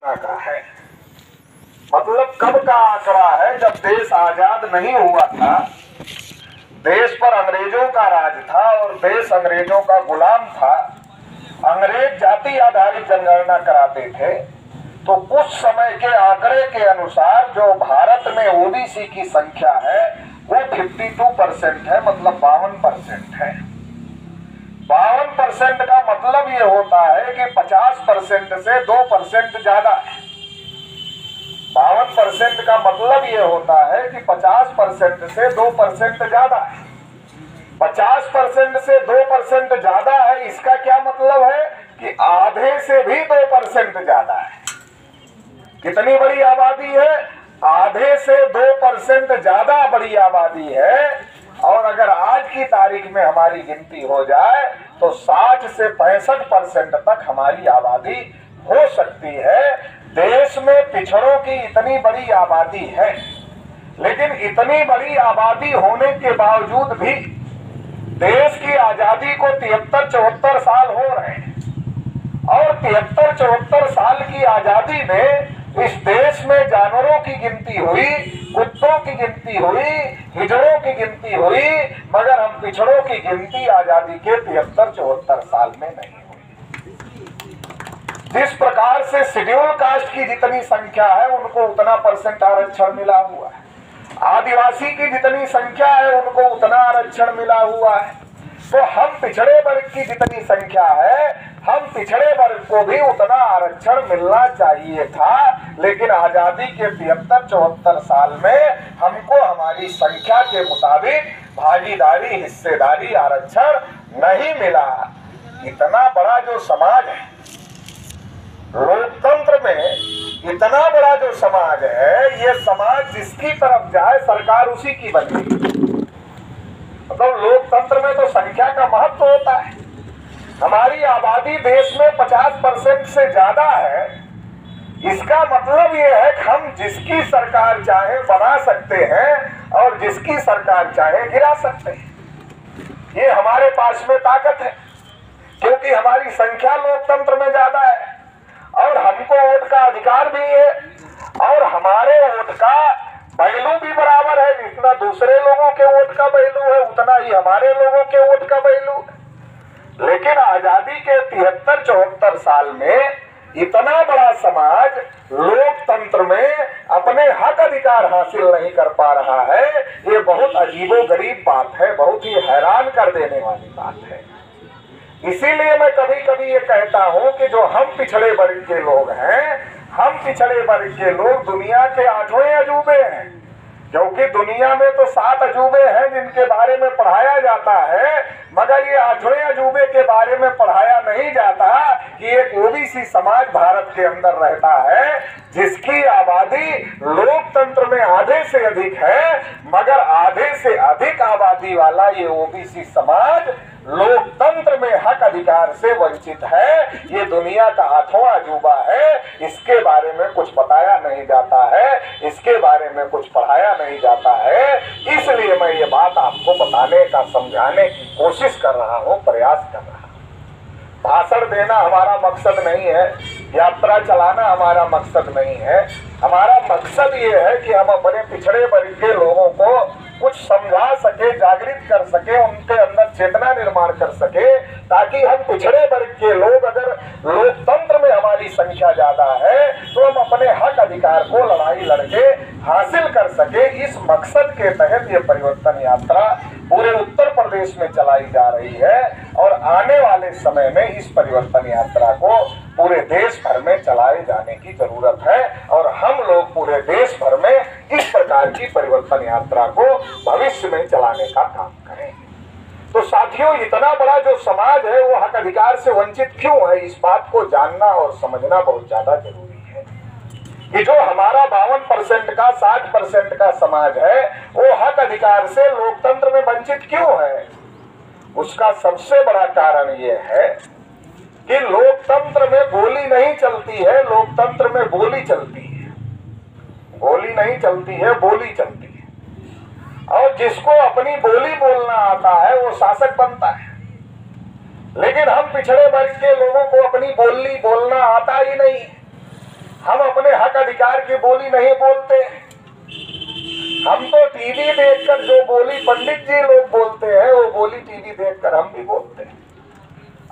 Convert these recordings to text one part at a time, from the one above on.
का है। मतलब कब का आंकड़ा है? जब देश आजाद नहीं हुआ था, देश पर अंग्रेजों का राज था और देश अंग्रेजों का गुलाम था। अंग्रेज जाति आधारित जनगणना कराते थे, तो उस समय के आंकड़े के अनुसार जो भारत में ओबीसी की संख्या है वो 52% है, मतलब 52% है। 52% का मतलब ये होता है कि 50% से 2% ज्यादा है। 52% का मतलब ये होता है कि 50% से 2% ज्यादा है। 50% से 2% ज्यादा है, इसका क्या मतलब है कि आधे से भी 2% ज्यादा है। कितनी बड़ी आबादी है? आधे से 2% ज्यादा बड़ी आबादी है। और अगर आज की तारीख में हमारी गिनती हो जाए तो 60 से 65% तक हमारी आबादी हो सकती है। देश में पिछड़ों की इतनी बड़ी आबादी है, लेकिन इतनी बड़ी आबादी होने के बावजूद भी देश की आजादी को 73-74 साल हो रहे हैं। और 73-74 साल की आजादी में इस देश में जानवरों की गिनती हुई, कुत्तों की गिनती हुई, हिजड़ों की गिनती हुई, मगर हम पिछड़ों की गिनती आजादी के 73-74 साल में नहीं हुई। जिस प्रकार से शेड्यूल कास्ट की जितनी संख्या है उनको उतना परसेंट आरक्षण मिला हुआ है, आदिवासी की जितनी संख्या है उनको उतना आरक्षण मिला हुआ है, तो हम पिछड़े वर्ग की जितनी संख्या है हम पिछड़े वर्ग को भी उतना आरक्षण मिलना चाहिए था। लेकिन आजादी के 73-74 साल में हमको हमारी संख्या के मुताबिक भागीदारी, हिस्सेदारी, आरक्षण नहीं मिला। इतना बड़ा जो समाज है लोकतंत्र में, इतना बड़ा जो समाज है, ये समाज जिसकी तरफ जाए सरकार उसी की बनती। मतलब लोकतंत्र में तो संख्या का महत्व होता है। हमारी आबादी देश में 50% से ज्यादा है, इसका मतलब ये है कि हम जिसकी सरकार चाहे बना सकते हैं और जिसकी सरकार चाहे गिरा सकते हैं। ये हमारे पास में ताकत है, क्योंकि हमारी संख्या लोकतंत्र में ज्यादा है और हमको वोट का अधिकार भी है और हमारे वोट का वैल्यू भी बराबर है। जितना दूसरे लोगों के वोट का वैल्यू है उतना ही हमारे लोगों के वोट का वैल्यू है। लेकिन आजादी के 73-74 साल में इतना बड़ा समाज लोकतंत्र में अपने हक अधिकार हासिल नहीं कर पा रहा है। ये बहुत अजीबोगरीब बात है, बहुत ही हैरान कर देने वाली बात है। इसीलिए मैं कभी कभी ये कहता हूं कि जो हम पिछड़े वर्ग के लोग हैं, हम पिछड़े वर्ग के लोग दुनिया के 8वें अजूबे हैं। क्योंकि दुनिया में तो 7 अजूबे हैं जिनके बारे में पढ़ाया जाता है, मगर ये 8वें अजूबे के बारे में पढ़ाया नहीं जाता कि एक ओबीसी समाज भारत के अंदर रहता है जिसकी आबादी लोकतंत्र में आधे से अधिक है, मगर आधे से अधिक आबादी वाला ये ओबीसी समाज लोकतंत्र में हक अधिकार से वंचित है। ये दुनिया का 8वां अजूबा है। इसके बारे में कुछ बताया नहीं जाता है, इसके बारे में कुछ पढ़ाया नहीं जाता है। इसलिए मैं ये बात आपको बताने का, समझाने की कोशिश कर रहा हूँ, प्रयास कर रहा हूँ। भाषण देना हमारा मकसद नहीं है, यात्रा चलाना हमारा मकसद नहीं है। हमारा मकसद ये है कि हम अपने पिछड़े वर्ग के लोगों को कुछ समझा सके, जागृत कर सके, उनके अंदर चेतना निर्माण कर सके, ताकि हम पिछड़े वर्ग के लोग, अगर लोकतंत्र में हमारी संख्या ज्यादा है तो हम अपने हक अधिकार को लड़ाई लड़के हासिल कर सके। इस मकसद के तहत ये परिवर्तन यात्रा पूरे उत्तर प्रदेश में चलाई जा रही है और आने वाले समय में इस परिवर्तन यात्रा को पूरे देश भर में चलाए जाने की जरूरत है और हम लोग पूरे देश भर में इस प्रकार की परिवर्तन यात्रा को भविष्य में चलाने का काम करें। तो साथियों, इतना बड़ा जो समाज है वो हक अधिकार से वंचित क्यों है, इस बात को जानना और समझना बहुत ज्यादा जरूरी है। कि जो हमारा 52% का, 60% का समाज है वो हक अधिकार से लोकतंत्र में वंचित क्यों है, उसका सबसे बड़ा कारण ये है कि लोकतंत्र में गोली नहीं चलती है, लोकतंत्र में बोली चलती है। गोली नहीं चलती है, बोली चलती है। और जिसको अपनी बोली बोलना आता है वो शासक बनता है। लेकिन हम पिछड़े वर्ग के लोगों को अपनी बोली बोलना आता ही नहीं। हम अपने हक अधिकार की बोली नहीं बोलते। हम तो टीवी देखकर जो बोली पंडित जी लोग बोलते हैं वो बोली टीवी देखकर हम भी बोलते हैं,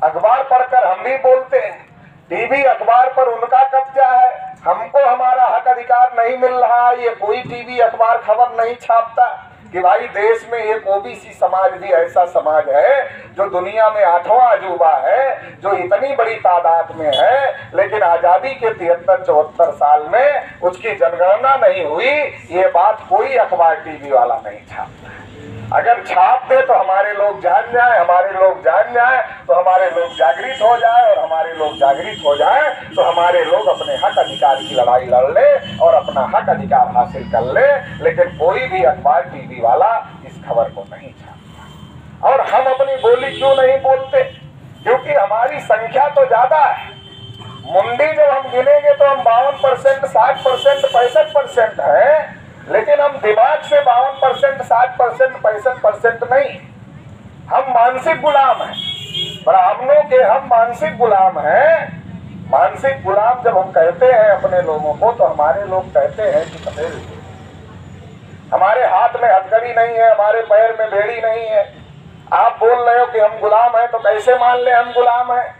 अखबार पढ़कर हम भी बोलते हैं। टीवी अखबार पर उनका कब्जा है, हमको हमारा हक अधिकार नहीं मिल रहा। ये कोई टीवी अखबार खबर नहीं छापता कि भाई देश में एक ओबीसी समाज भी ऐसा समाज है जो दुनिया में 8वां अजूबा है, जो इतनी बड़ी तादाद में है, लेकिन आजादी के 73-74 साल में उसकी जनगणना नहीं हुई। ये बात कोई अखबार टीवी वाला नहीं छापता। अगर छाप दे तो हमारे लोग जान जाए, हमारे लोग जान जाए तो हमारे लोग जागृत हो जाए, और हमारे लोग जागृत हो जाए तो हमारे लोग अपने हक अधिकार की लड़ाई लड़ ले और अपना हक अधिकार हासिल कर ले। लेकिन कोई भी अखबार टीवी वाला इस खबर को नहीं छापता। और हम अपनी बोली क्यों नहीं बोलते? क्योंकि हमारी संख्या तो ज्यादा है। मुंडी जब हम गिनेंगे तो हम 52%, 60%, 65% है, लेकिन हम दिमाग से 52%, 60%, 65% नहीं। हम मानसिक गुलाम हैं, ब्राह्मणों के हम मानसिक गुलाम हैं। मानसिक गुलाम जब हम कहते हैं अपने लोगों को तो हमारे लोग कहते हैं कि पटेल हमारे हाथ में हथकड़ी नहीं है, हमारे पैर में बेड़ी नहीं है। आप बोल रहे हो कि हम गुलाम हैं तो कैसे मान ले हम गुलाम हैं?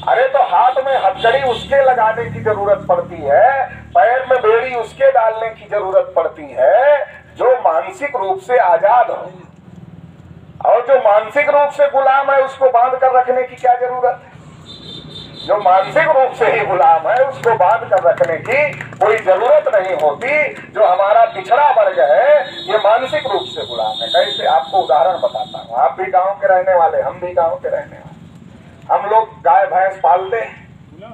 अरे तो हाथ में हथकड़ी उसके लगाने की जरूरत पड़ती है, पैर में बेड़ी उसके डालने की जरूरत पड़ती है जो मानसिक रूप से आजाद हो। और जो मानसिक रूप से गुलाम है उसको बांध कर रखने की क्या जरूरत है? जो मानसिक रूप से ही गुलाम है उसको बांध कर रखने की कोई जरूरत नहीं होती। जो हमारा पिछड़ा वर्ग है ये मानसिक रूप से गुलाम है। कैसे? आपको उदाहरण बताता हूँ। आप भी गांव के रहने वाले, हम भी गांव के रहने वाले। हम लोग गाय भैंस पालते हैं,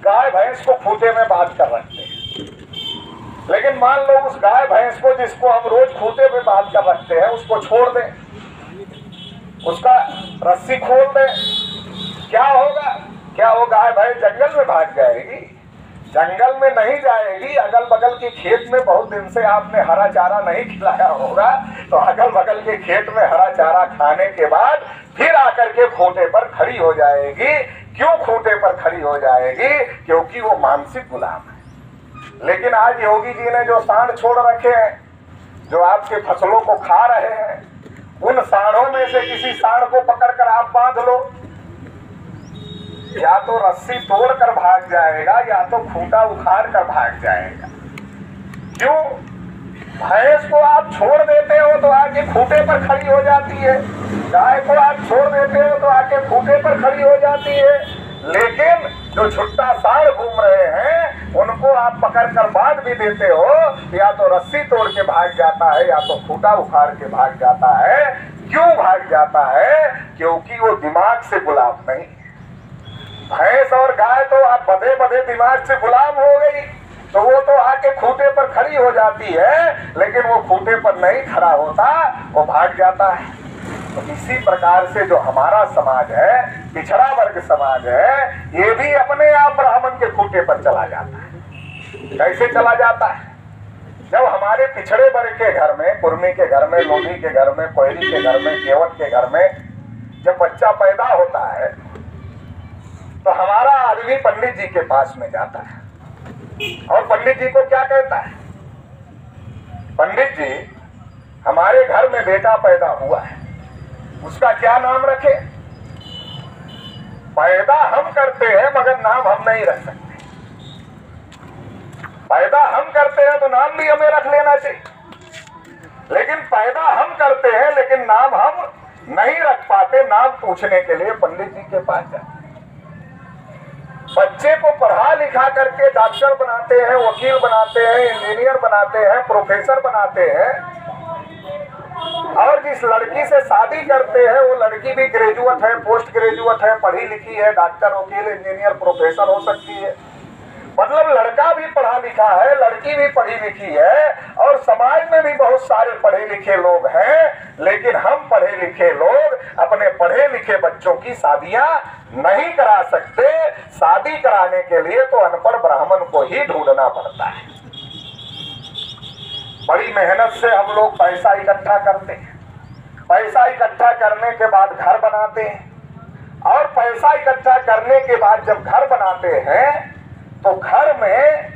गाय भैंस को खूंटे में बांध कर रखते हैं। लेकिन मान लो उस गाय भैंस को जिसको हम रोज खूंटे में बांध कर रखते हैं उसको छोड़ दें, उसका रस्सी खोल दें, क्या होगा? क्या वो गाय भैंस जंगल में भाग जाएगी? जंगल में नहीं जाएगी। अगल बगल के खेत में बहुत दिन से आपने हरा चारा नहीं खिलाया होगा, तो अगल बगल के खेत में हरा चारा खाने के बाद फिर आकर के खूंटे पर खड़ी हो जाएगी। क्यों खूंटे पर खड़ी हो जाएगी? क्योंकि वो मानसिक गुलाम है। लेकिन आज योगी जी ने जो सांड छोड़ रखे हैं, जो आपके फसलों को खा रहे हैं, उन सांडों में से किसी सांड को पकड़कर आप बांध लो, या तो रस्सी तोड़कर भाग जाएगा या तो खूंटा उखाड़ कर भाग जाएगा। क्यों? भैंस को आप छोड़ देते हो तो आके खूंटे पर खड़ी हो जाती है, गाय को आप छोड़ देते हो तो आके खूंटे पर खड़ी हो जाती है। लेकिन जो छुट्टा सांड घूम रहे हैं उनको आप पकड़ कर बांध भी देते हो, या तो रस्सी तोड़ के भाग जाता है या तो खूंटा उखाड़ के भाग जाता है। क्यों भाग जाता है? क्योंकि वो दिमाग से गुलाम नहीं। भैंस और गाय तो आप बधे बधे दिमाग से गुलाम हो गई, तो वो तो आके खूंटे पर खड़ी हो जाती है, लेकिन वो खूंटे पर नहीं खड़ा होता, वो भाग जाता है। तो इसी प्रकार से जो हमारा समाज है, पिछड़ा वर्ग समाज है, ये भी अपने आप ब्राह्मण के खूंटे पर चला जाता है। कैसे चला जाता है? जब हमारे पिछड़े वर्ग के घर में, कुर्मी के घर में, लोधी के घर में, कोयरी के घर में, केवट के घर में जब बच्चा पैदा होता है तो हमारा आदमी पंडित जी के पास में जाता है, और पंडित जी को क्या कहता है? पंडित जी, हमारे घर में बेटा पैदा हुआ है, उसका क्या नाम रखे? पैदा हम करते हैं मगर नाम हम नहीं रख सकते। पैदा हम करते हैं तो नाम भी हमें रख लेना चाहिए, लेकिन पैदा हम करते हैं लेकिन नाम हम नहीं रख पाते। नाम पूछने के लिए पंडित जी के पास जाते हैं। बच्चे को पढ़ा लिखा करके डॉक्टर बनाते हैं, वकील बनाते हैं, इंजीनियर बनाते हैं, प्रोफेसर बनाते हैं, और जिस लड़की से शादी करते हैं वो लड़की भी ग्रेजुएट है, पोस्ट ग्रेजुएट है, पढ़ी लिखी है, डॉक्टर, वकील, इंजीनियर, प्रोफेसर हो सकती है। मतलब लड़का भी पढ़ा लिखा है, लड़की भी पढ़ी लिखी है, और समाज में भी बहुत सारे पढ़े लिखे लोग हैं। लेकिन हम पढ़े लिखे लोग अपने पढ़े लिखे बच्चों की शादियां नहीं करा सकते। शादी कराने के लिए तो अनपढ़ ब्राह्मण को ही ढूंढना पड़ता है। बड़ी मेहनत से हम लोग पैसा इकट्ठा करते हैं, पैसा इकट्ठा करने के बाद घर बनाते हैं, और पैसा इकट्ठा करने के बाद जब घर बनाते हैं तो घर में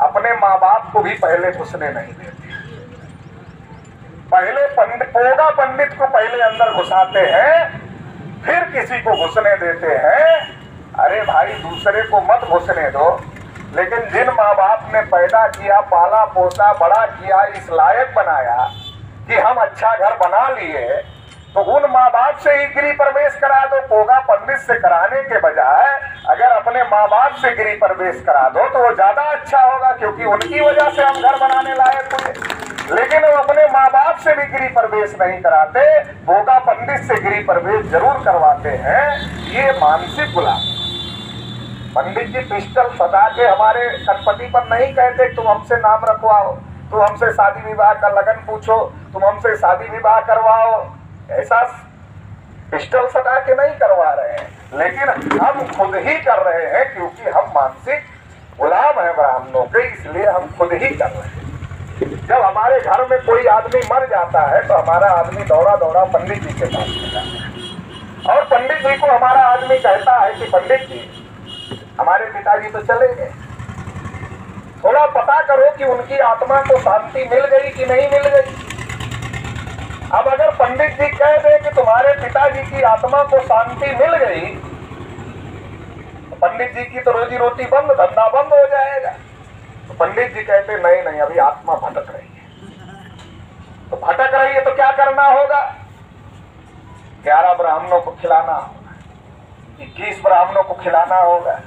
अपने माँ बाप को भी पहले घुसने नहीं देते। पहले पोगा पंडित को पहले अंदर घुसाते हैं, फिर किसी को घुसने देते हैं। अरे भाई, दूसरे को मत घुसने दो, लेकिन जिन माँ बाप ने पैदा किया, पाला पोसा, बड़ा किया, इस लायक बनाया कि हम अच्छा घर बना लिए, तो उन माँ बाप से ही गृह प्रवेश करा दो। पोगा पंडित से कराने के बजाय अगर अपने माँ बाप से गृह प्रवेश करा दो तो वो ज्यादा अच्छा होगा, क्योंकि उनकी वजह से हम घर बनाने लायक हुए। लेकिन वो अपने माँ बाप से भी गृह प्रवेश नहीं कराते, पोगा पंडित से गृह प्रवेश जरूर करवाते हैं। ये मानसिक गुलामी। पंडित जी पिस्टल सटा के हमारे कनपति पर नहीं कहते तुम हमसे नाम रखवाओ, तुम हमसे शादी विवाह का लगन पूछो, तुम हमसे शादी विवाह करवाओ। ऐसा पिस्टल सटा के नहीं करवा रहे हैं, लेकिन हम खुद ही कर रहे हैं, क्योंकि हम मानसिक गुलाम हैं ब्राह्मणों के, इसलिए हम खुद ही कर रहे हैं। जब हमारे घर में कोई आदमी मर जाता है तो हमारा आदमी दौड़ा दौड़ा पंडित जी के पास जाता है, और पंडित जी को हमारा आदमी कहता है कि पंडित जी, हमारे पिताजी तो चले गए, थोड़ा पता करो कि उनकी आत्मा को शांति मिल गई कि नहीं मिल गई। अब अगर पंडित जी कह दे कि तुम्हारे पिताजी की आत्मा को शांति मिल गई, तो पंडित जी की तो रोजी रोटी बंद, धंधा बंद हो जाएगा। तो पंडित जी कहते नहीं नहीं, अभी आत्मा भटक रही है। तो भटक रही है तो क्या करना होगा? 11 ब्राह्मणों को खिलाना होगा, 21 ब्राह्मणों को खिलाना होगा,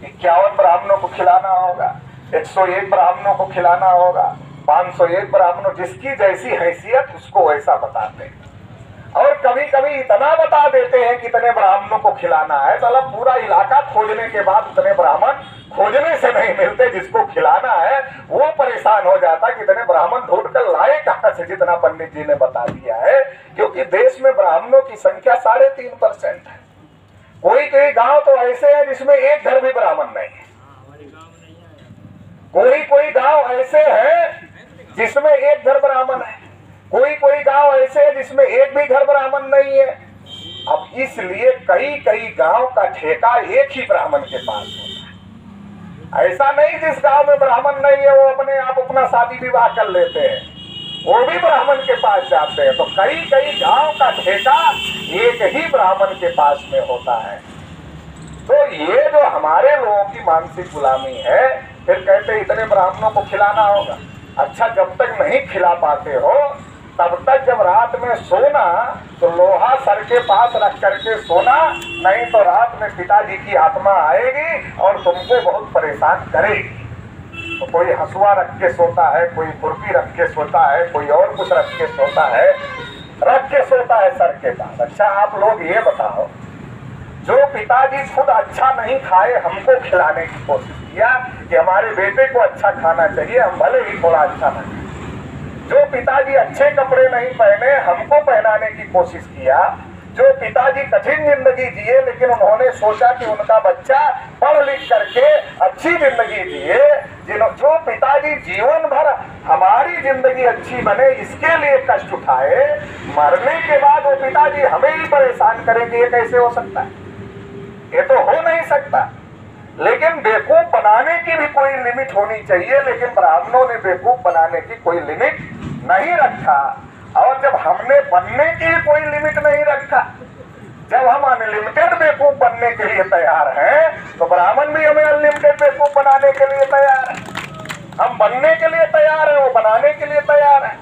51 ब्राह्मणों को खिलाना होगा, 101 ब्राह्मणों को खिलाना होगा, 501 ब्राह्मणों, जिसकी जैसी हैसियत उसको वैसा बताते हैं। और कभी कभी इतना बता देते हैं कितने ब्राह्मणों को खिलाना है, मतलब पूरा इलाका खोजने के बाद उतने ब्राह्मण खोजने से नहीं मिलते जिसको खिलाना है। वो परेशान हो जाता कितने ब्राह्मण ढूंढ कर लाए कहां से, जितना पंडित जी ने बता दिया है। क्योंकि देश में ब्राह्मणों की संख्या 3.5% है। कोई कोई गांव तो ऐसे है जिसमें एक घर भी ब्राह्मण नहीं है, कोई कोई गांव ऐसे हैं जिसमें एक घर ब्राह्मण है, कोई कोई गांव ऐसे है जिसमें एक भी घर ब्राह्मण नहीं है। अब इसलिए कई कई गांव का ठेका एक ही ब्राह्मण के पास होता है। ऐसा नहीं जिस गांव में ब्राह्मण नहीं है वो अपने आप अपना शादी विवाह कर लेते हैं, वो भी ब्राह्मण के पास जाते हैं। तो कई कई गांव का ठेका एक ही ब्राह्मण के पास में होता है। तो ये जो हमारे लोगों की मानसिक गुलामी है, फिर कहते इतने ब्राह्मणों को खिलाना होगा। अच्छा, जब तक नहीं खिला पाते हो तब तक जब रात में सोना तो लोहा सर के पास रख करके सोना, नहीं तो रात में पिताजी की आत्मा आएगी और तुमको बहुत परेशान करेगी। तो कोई हंसुआ रख के सोता है, कोई खुरपी रख के सोता है, कोई और कुछ रख के सोता है, सर के पास। अच्छा, आप लोग ये बताओ, जो पिताजी खुद अच्छा नहीं खाए हमको खिलाने की कोशिश किया कि हमारे बेटे को अच्छा खाना चाहिए, हम भले ही थोड़ा अच्छा नहीं, जो पिताजी अच्छे कपड़े नहीं पहने हमको पहनाने की कोशिश किया, जो पिताजी कठिन जिंदगी जिए लेकिन उन्होंने सोचा कि उनका बच्चा पढ़ लिख करके अच्छी जिंदगी जिए, जो पिताजी जीवन भर हमारी जिंदगी अच्छी बने इसके लिए कष्ट उठाए, मरने के बाद वो पिताजी हमें ही परेशान करेंगे, ये कैसे हो सकता है? ये तो हो नहीं सकता। लेकिन बेवकूफ बनाने की भी कोई लिमिट होनी चाहिए, लेकिन ब्राह्मणों ने बेवकूफ बनाने की कोई लिमिट नहीं रखा। और जब हमने बनने की कोई लिमिट नहीं रखा, जब हम अनलिमिटेड बेवकूफ बनने के लिए तैयार हैं, तो ब्राह्मण भी हमें अनलिमिटेड बेवकूफ बनाने के लिए तैयार है। हम बनने के लिए तैयार है, वो बनाने के लिए तैयार है।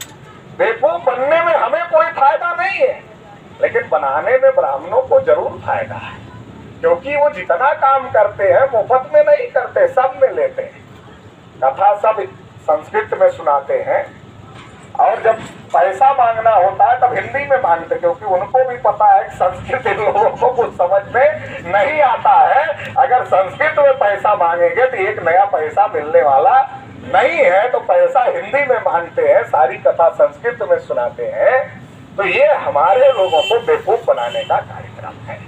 बेवकूफ बनने में हमें कोई फायदा नहीं है, लेकिन बनाने में ब्राह्मणों को जरूर फायदा है, क्योंकि वो जितना काम करते हैं मुफ्त में नहीं करते, सब में लेते हैं। कथा सब संस्कृत में सुनाते हैं, और जब पैसा मांगना होता है तब हिंदी में मांगते, क्योंकि उनको भी पता है कि संस्कृत इन लोगों को कुछ समझ में नहीं आता है। अगर संस्कृत में पैसा मांगेंगे तो एक नया पैसा मिलने वाला नहीं है, तो पैसा हिंदी में मांगते हैं, सारी कथा संस्कृत में सुनाते हैं। तो ये हमारे लोगों को बेवकूफ बनाने का कार्यक्रम है।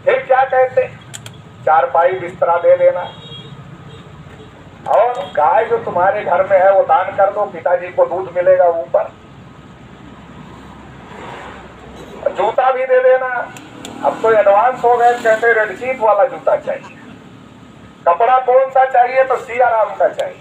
फिर क्या कहते, चारपाई बिस्तरा दे देना, और गाय जो तुम्हारे घर में है वो दान कर दो, पिताजी को दूध मिलेगा ऊपर। जूता भी दे देना। अब तो एडवांस हो गए, कहते रेड चीफ वाला जूता चाहिए, कपड़ा कौन सा चाहिए तो सियाराम का चाहिए,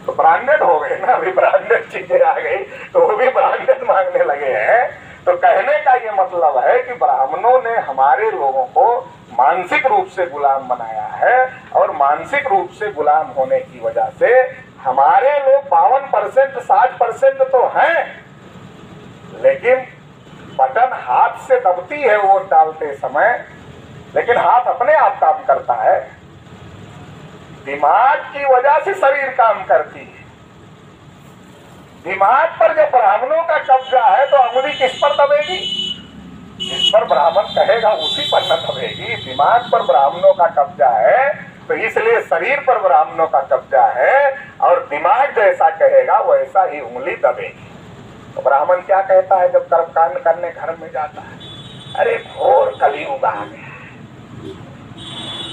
तो ब्रांडेड हो गए ना, अभी ब्रांडेड चीजें आ गई तो वो भी ब्रांडेड मांगने लगे हैं। तो कहने का ये मतलब है कि ब्राह्मणों ने हमारे लोगों को मानसिक रूप से गुलाम बनाया है, और मानसिक रूप से गुलाम होने की वजह से हमारे लोग 52% 60% तो हैं, लेकिन बटन हाथ से दबती है वोट डालते समय, लेकिन हाथ अपने आप काम करता है, दिमाग की वजह से शरीर काम करती है। दिमाग पर जब ब्राह्मणों का कब्जा है तो अंगुली किस पर दबेगी? जिस पर ब्राह्मण कहेगा उसी पर न दबेगी। दिमाग पर ब्राह्मणों का कब्जा है, तो इसलिए शरीर पर ब्राह्मणों का कब्जा है, और दिमाग जैसा कहेगा वैसा ही उंगली दबेगी। तो ब्राह्मण क्या कहता है जब कर्मकांड करने घर में जाता है? अरे घोर कलयुग आ गया है।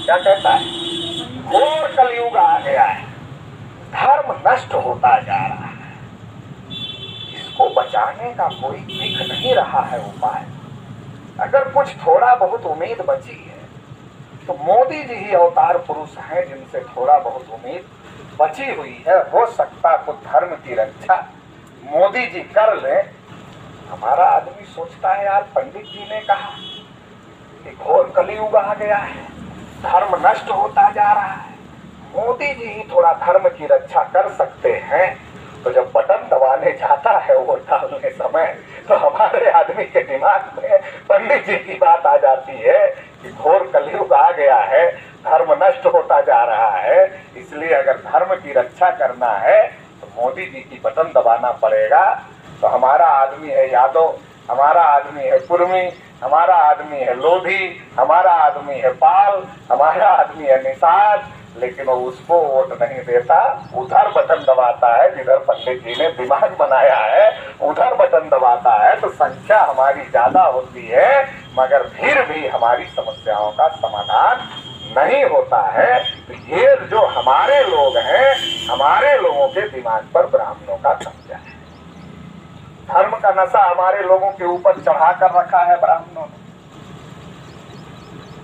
क्या कहता है? घोर कलयुग आ गया है, धर्म नष्ट होता जा रहा है, इसको बचाने का कोई दिख नहीं रहा है उपाय। अगर कुछ थोड़ा बहुत उम्मीद बची है तो मोदी जी ही अवतार पुरुष हैं जिनसे थोड़ा बहुत उम्मीद बची हुई है। हो सकता कुछ धर्म की रक्षा मोदी जी कर ले। हमारा आदमी सोचता है यार, पंडित जी ने कहा कि घोर कलयुग आ गया है, धर्म नष्ट होता जा रहा है, मोदी जी ही थोड़ा धर्म की रक्षा कर सकते हैं। तो जब बटन दबाने जाता है वोट डालने समय, तो हमारे आदमी के दिमाग में पंडित जी की बात आ जाती है कि घोर कलयुग आ गया है, धर्म नष्ट होता जा रहा है, इसलिए अगर धर्म की रक्षा करना है तो मोदी जी की बटन दबाना पड़ेगा। तो हमारा आदमी है यादव, हमारा आदमी है कुर्मी, हमारा आदमी है लोधी, हमारा आदमी है पाल, हमारा आदमी है निषाद, लेकिन वो उसको वोट नहीं देता, उधर बटन दबाता है जिधर पंडित जी ने दिमाग बनाया है, उधर बटन दबाता है। तो संख्या हमारी ज्यादा होती है, मगर फिर भी हमारी समस्याओं का समाधान नहीं होता है। तो ये जो हमारे लोग हैं, हमारे लोगों के दिमाग पर ब्राह्मणों का कब्जा है, धर्म का नशा हमारे लोगों के ऊपर चढ़ा कर रखा है ब्राह्मणों ने।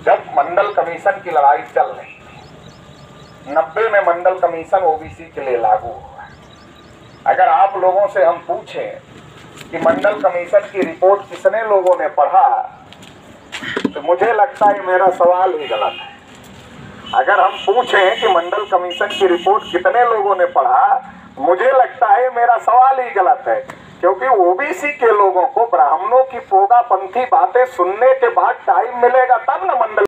जब मंडल कमीशन की लड़ाई चल रही थी, 90 में मंडल कमीशन ओबीसी के लिए लागू हुआ। अगर आप लोगों से हम पूछें कि मंडल कमीशन की रिपोर्ट कितने लोगों ने पढ़ा, तो मुझे लगता है मेरा सवाल ही गलत है। अगर हम पूछें कि मंडल कमीशन की रिपोर्ट कितने लोगों ने पढ़ा, मुझे लगता है मेरा सवाल ही गलत है, क्योंकि ओबीसी के लोगों को ब्राह्मणों की पोगापंथी बातें सुनने के बाद टाइम मिलेगा तब न मंडल